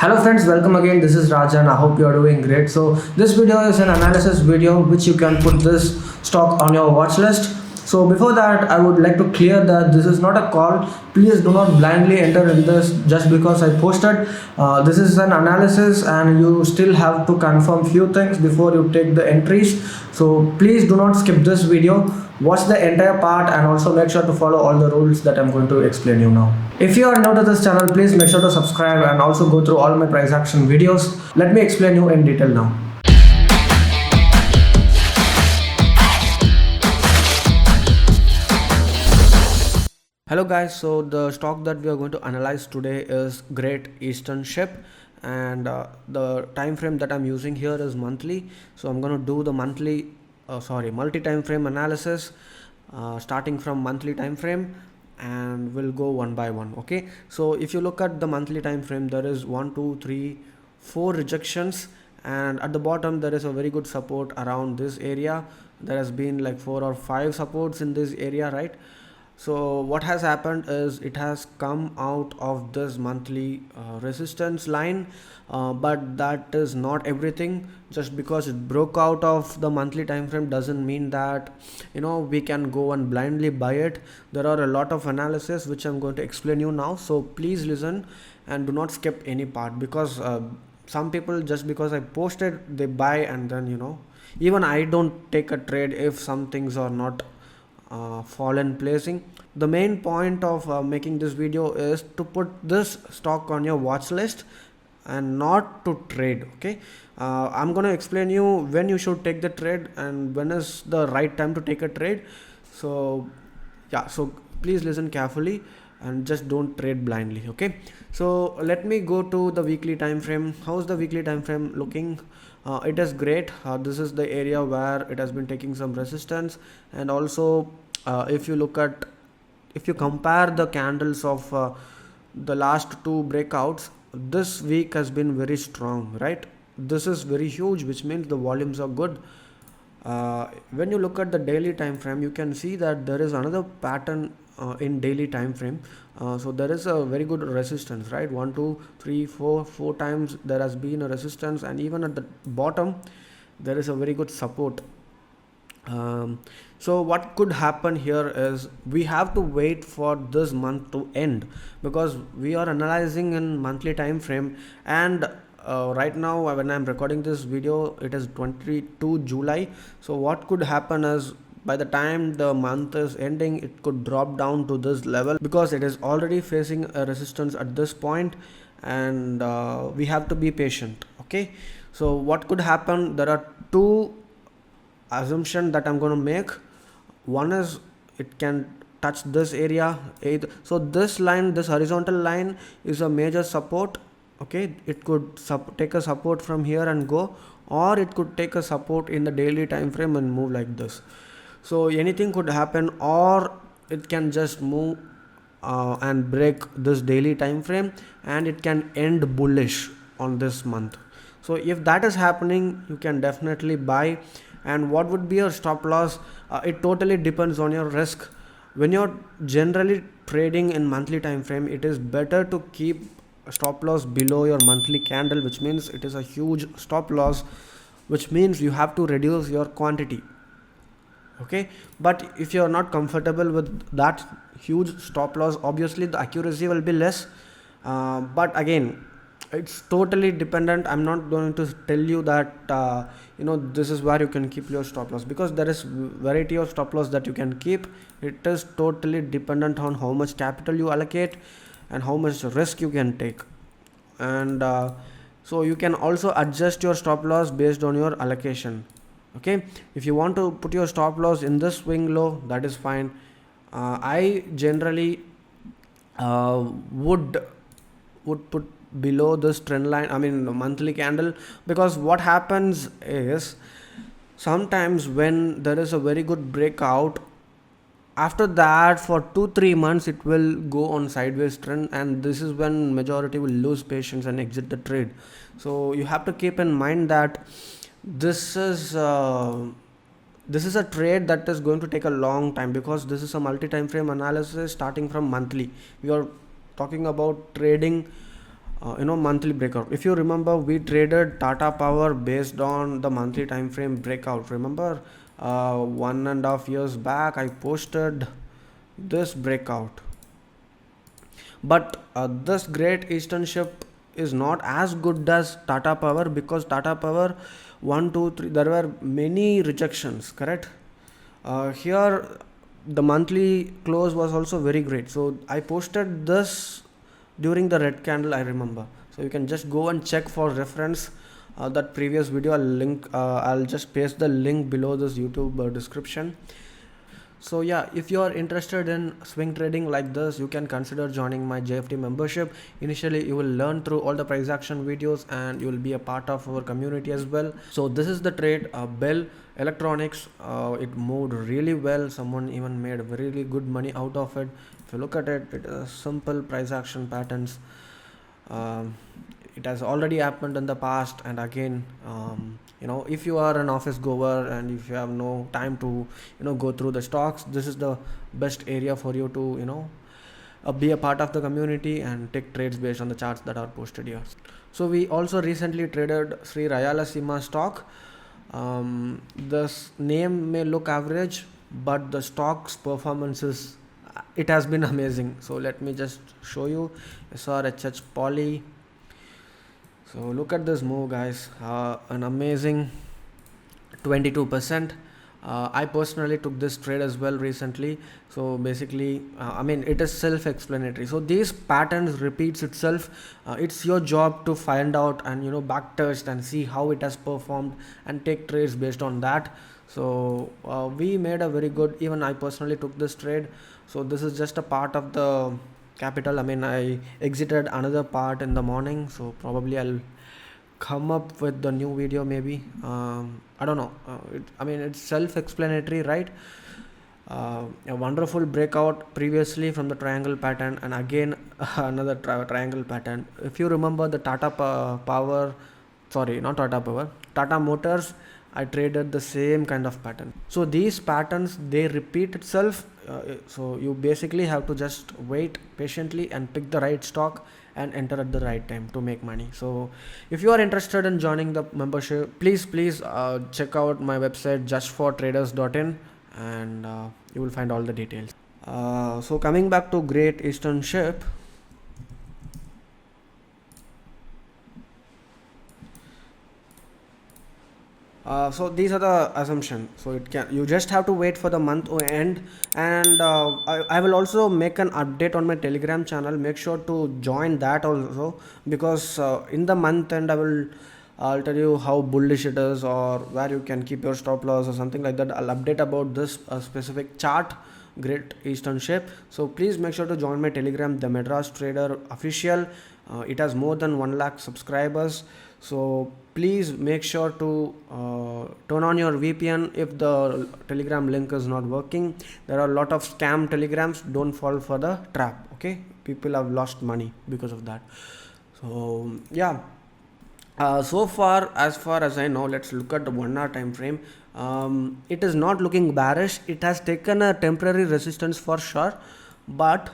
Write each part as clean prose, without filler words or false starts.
Hello friends, welcome again. This is Rajan. I hope you are doing great. So this video is an analysis video which you can put this stock on your watch list. So before that, I would like to clear that this is not a call. Please do not blindly enter in this just because I posted. This is an analysis and you still have to confirm few things before you take the entries. So please do not skip this video. Watch the entire part and also make sure to follow all the rules that I'm going to explain you now. If you are new to this channel, please make sure to subscribe and also go through all my price action videos. Let me explain you in detail now. Hello guys, so the stock that we are going to analyze today is Great Eastern Ship, and the time frame that I'm using here is monthly. So I'm going to do the multi time frame analysis starting from monthly time frame, and we'll go one by one. Okay, so if you look at the monthly time frame, there is 1 2 3 4 rejections, and at the bottom there is a very good support around this area. There has been like 4 or 5 supports in this area, right? So what has happened is it has come out of this monthly resistance line, but that is not everything. Just because it broke out of the monthly time frame doesn't mean that we can go and blindly buy it. There are a lot of analysis which I'm going to explain you now, so please listen and do not skip any part, because some people, just because I posted, they buy, and then even I don't take a trade if some things are not fall in placing. The main point of making this video is to put this stock on your watch list and not to trade. Okay, I'm going to explain you when you should take the trade and when is the right time to take a trade. So yeah, so please listen carefully and just don't trade blindly. Okay, so let me go to the weekly time frame. How's the weekly time frame looking? It is great. This is the area where it has been taking some resistance, and also if you compare the candles of the last two breakouts, this week has been very strong, right? This is very huge, which means the volumes are good. When you look at the daily time frame, you can see that there is another pattern in daily time frame. So there is a very good resistance, right? 1 2 3 4 times there has been a resistance, and even at the bottom there is a very good support. So what could happen here is we have to wait for this month to end, because we are analyzing in monthly time frame, and right now when I'm recording this video, it is 22 July. So what could happen is, by the time the month is ending, it could drop down to this level, because it is already facing a resistance at this point, and we have to be patient. Okay, so what could happen? There are two assumptions that I'm going to make. One is it can touch this area. So this line, this horizontal line, is a major support. Okay, it could take a support from here and go, or it could take a support in the daily time frame and move like this. So anything could happen, or it can just move and break this daily time frame, and it can end bullish on this month. So if that is happening, you can definitely buy. And what would be your stop loss? It totally depends on your risk. When you're generally trading in monthly time frame, it is better to keep stop loss below your monthly candle, which means it is a huge stop loss, which means you have to reduce your quantity. Okay, but if you're not comfortable with that huge stop loss, obviously the accuracy will be less, but again, it's totally dependent. I'm not going to tell you that this is where you can keep your stop loss, because there is variety of stop loss that you can keep. It is totally dependent on how much capital you allocate and how much risk you can take, and so you can also adjust your stop loss based on your allocation. Okay, if you want to put your stop loss in this swing low, that is fine. I generally would put below this trend line, I mean monthly candle, because what happens is sometimes when there is a very good breakout, after that for 2-3 months it will go on sideways trend, and this is when majority will lose patience and exit the trade. So you have to keep in mind that this is a trade that is going to take a long time, because this is a multi time frame analysis starting from monthly. We are talking about trading monthly breakout. If you remember, we traded Tata Power based on the monthly time frame breakout. Remember, 1.5 years back I posted this breakout. But this Great Eastern Ship is not as good as Tata Power, because Tata Power 1 2 3 there were many rejections, correct? Here the monthly close was also very great, so I posted this during the red candle, I remember. So you can just go and check for reference that previous video. I'll just paste the link below this YouTube description. So yeah, if you are interested in swing trading like this, you can consider joining my JFT membership. Initially you will learn through all the price action videos, and you will be a part of our community as well. So this is the trade, Bell Electronics. It moved really well. Someone even made really good money out of it. If you look at it, it is simple price action patterns. It has already happened in the past, and again, if you are an office goer and if you have no time to go through the stocks, this is the best area for you to be a part of the community and take trades based on the charts that are posted here. So we also recently traded Sri Rayalasima stock. This name may look average, but the stock's performance it has been amazing. So let me just show you SRHH Poly. So look at this move, guys. An amazing 22%. I personally took this trade as well recently. So basically, it is self-explanatory. So these patterns repeats itself. It's your job to find out and back test and see how it has performed and take trades based on that. So we made a very good, even I personally took this trade. So this is just a part of the capital. I exited another part in the morning, so probably I'll come up with the new video maybe. I don't know. It's self-explanatory, right? A wonderful breakout previously from the triangle pattern, and again another triangle pattern. If you remember the Tata Motors, I traded the same kind of pattern. So these patterns, they repeat itself. So you basically have to just wait patiently and pick the right stock and enter at the right time to make money. So if you are interested in joining the membership, please check out my website justfortraders.in, and you will find all the details. So coming back to Great Eastern Ship, so these are the assumptions. So you just have to wait for the month to end, and I will also make an update on my Telegram channel. Make sure to join that also, because in the month end I'll tell you how bullish it is, or where you can keep your stop loss or something like that. I'll update about this specific chart, Great Eastern Ship. So please make sure to join my Telegram, the Madras Trader Official. It has more than 1 lakh subscribers. So please make sure to turn on your VPN if the Telegram link is not working. There are a lot of scam telegrams. Don't fall for the trap. Okay, people have lost money because of that. So yeah, so far as I know, let's look at the 1 hour time frame. It is not looking bearish. It has taken a temporary resistance for sure, but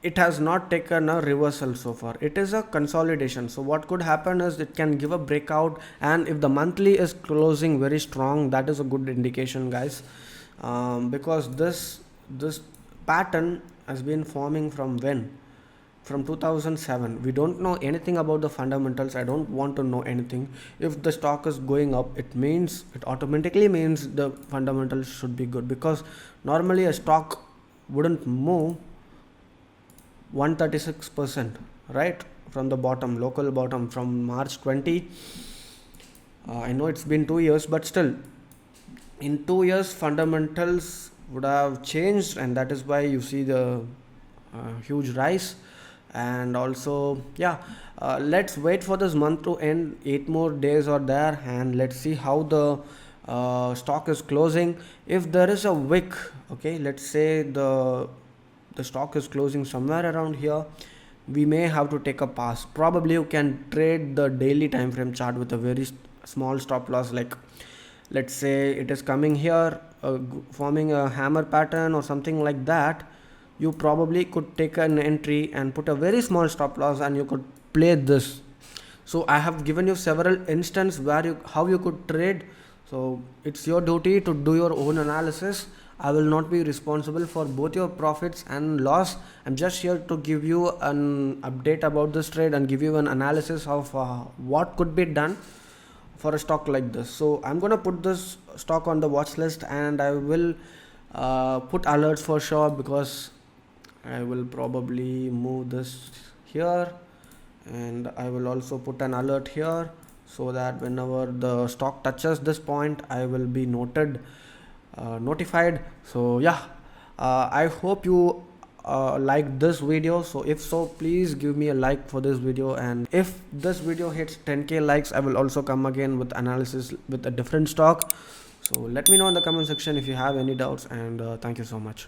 it has not taken a reversal so far. It is a consolidation. So what could happen is it can give a breakout, and if the monthly is closing very strong, that is a good indication, guys, because this pattern has been forming from when? From 2007. We don't know anything about the fundamentals. I don't want to know anything. If the stock is going up, it automatically means the fundamentals should be good, because normally a stock wouldn't move 136%, right, from the bottom, local bottom, from March 20. I know it's been 2 years, but still in 2 years fundamentals would have changed, and that is why you see the huge rise. And also, yeah, let's wait for this month to end. 8 more days are there, and let's see how the stock is closing. If there is a wick, okay, let's say the stock is closing somewhere around here, we may have to take a pass. Probably you can trade the daily time frame chart with a very small stop loss. Like, let's say it is coming here, forming a hammer pattern or something like that. You probably could take an entry and put a very small stop loss, and you could play this. So I have given you several instances where you how you could trade. So it's your duty to do your own analysis. I will not be responsible for both your profits and loss. I'm just here to give you an update about this trade and give you an analysis of what could be done for a stock like this. So I'm gonna put this stock on the watch list, and I will put alerts for sure, because I will probably move this here, and I will also put an alert here, so that whenever the stock touches this point I will be notified. So yeah, I hope you like this video. So if so, please give me a like for this video, and if this video hits 10k likes, I will also come again with analysis with a different stock. So let me know in the comment section if you have any doubts, and thank you so much.